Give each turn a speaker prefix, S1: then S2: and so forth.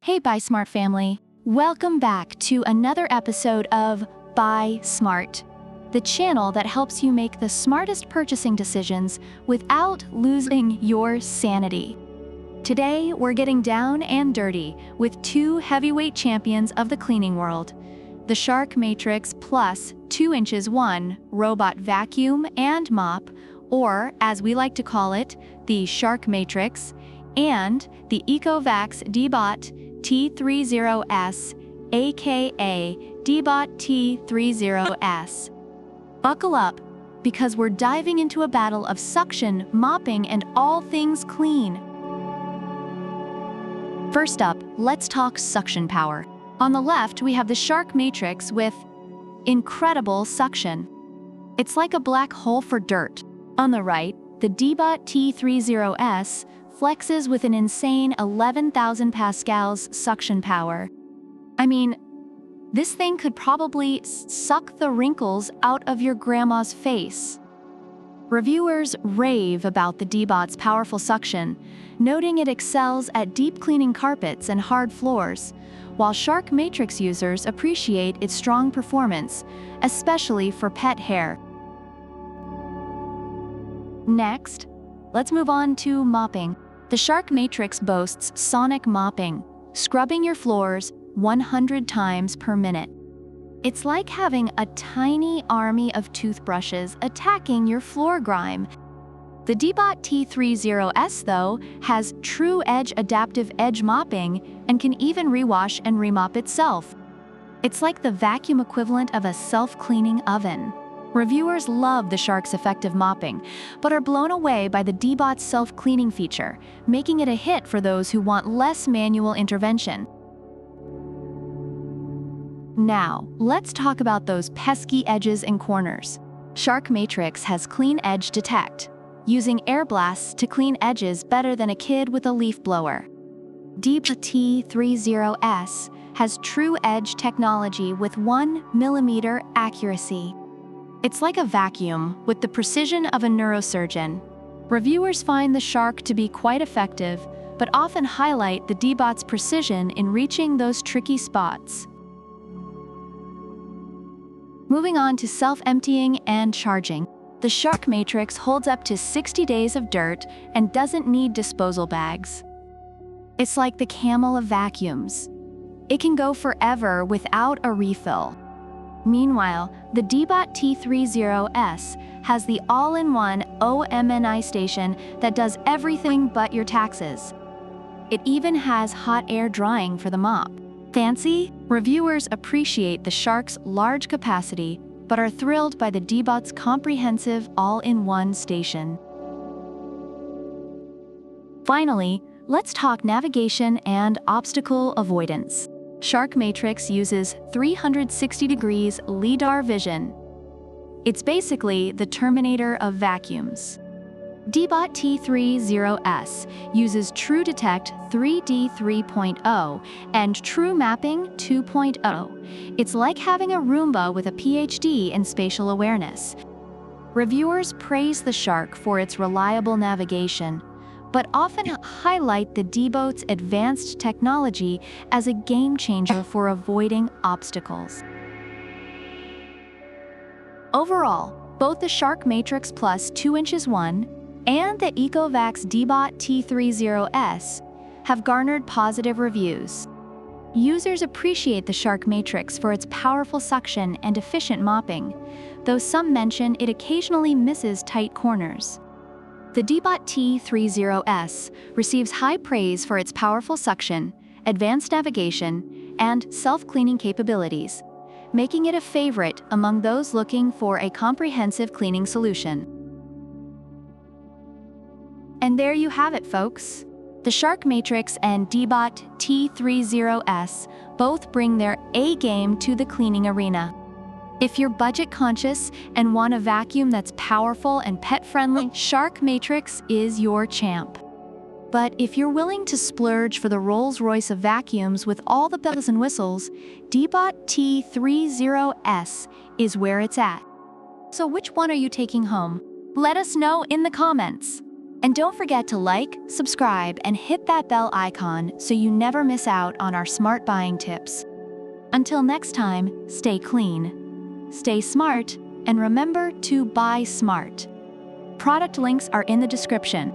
S1: Hey Buy Smart family, welcome back to another episode of Buy Smart, the channel that helps you make the smartest purchasing decisions without losing your sanity. Today, we're getting down and dirty with two heavyweight champions of the cleaning world, the Shark Matrix Plus 2" 1 Robot Vacuum and Mop, or as we like to call it, the Shark Matrix, and the ECOVACS DEEBOT T30S, aka DEEBOT T30S. Buckle up, because we're diving into a battle of suction, mopping, and all things clean. First up, let's talk suction power. On the left, we have the Shark Matrix with incredible suction. It's like a black hole for dirt. On the right, the DEEBOT T30S flexes with an insane 11,000 pascals suction power. I mean, this thing could probably suck the wrinkles out of your grandma's face. Reviewers rave about the DEEBOT's powerful suction, noting it excels at deep cleaning carpets and hard floors, while Shark Matrix users appreciate its strong performance, especially for pet hair. Next, let's move on to mopping. The Shark Matrix boasts sonic mopping, scrubbing your floors 100 times per minute. It's like having a tiny army of toothbrushes attacking your floor grime. The DEEBOT T30S, though, has true edge adaptive edge mopping and can even rewash and remop itself. It's like the vacuum equivalent of a self-cleaning oven. Reviewers love the Shark's effective mopping, but are blown away by the DEEBOT's self-cleaning feature, making it a hit for those who want less manual intervention. Now, let's talk about those pesky edges and corners. Shark Matrix has Clean Edge Detect, using air blasts to clean edges better than a kid with a leaf blower. DEEBOT T30S has True Edge technology with 1 mm accuracy. It's like a vacuum with the precision of a neurosurgeon. Reviewers find the Shark to be quite effective, but often highlight the DEEBOT's precision in reaching those tricky spots. Moving on to self-emptying and charging. The Shark Matrix holds up to 60 days of dirt and doesn't need disposal bags. It's like the Camel of vacuums. It can go forever without a refill. Meanwhile, the DEEBOT T30S has the all-in-one OMNI station that does everything but your taxes. It even has hot air drying for the mop. Fancy? Reviewers appreciate the Shark's large capacity, but are thrilled by the DEEBOT's comprehensive all-in-one station. Finally, let's talk navigation and obstacle avoidance. Shark Matrix uses 360 degrees LiDAR vision. It's basically the Terminator of vacuums. DEEBOT T30S uses True Detect 3D 3.0 and True Mapping 2.0. It's like having a Roomba with a PhD in spatial awareness. Reviewers praise the Shark for its reliable navigation, but often highlight the DEEBOT's advanced technology as a game-changer for avoiding obstacles. Overall, both the Shark Matrix Plus 2" 1 and the ECOVACS DEEBOT T30S have garnered positive reviews. Users appreciate the Shark Matrix for its powerful suction and efficient mopping, though some mention it occasionally misses tight corners. The DEEBOT T30S receives high praise for its powerful suction, advanced navigation, and self-cleaning capabilities, making it a favorite among those looking for a comprehensive cleaning solution. And there you have it, folks. The Shark Matrix and DEEBOT T30S both bring their A-game to the cleaning arena. If you're budget-conscious and want a vacuum that's powerful and pet-friendly, Shark Matrix is your champ. But if you're willing to splurge for the Rolls-Royce of vacuums with all the bells and whistles, DEEBOT T30S is where it's at. So which one are you taking home? Let us know in the comments. And don't forget to like, subscribe, and hit that bell icon so you never miss out on our smart buying tips. Until next time, stay clean, stay smart, and remember to buy smart. Product links are in the description.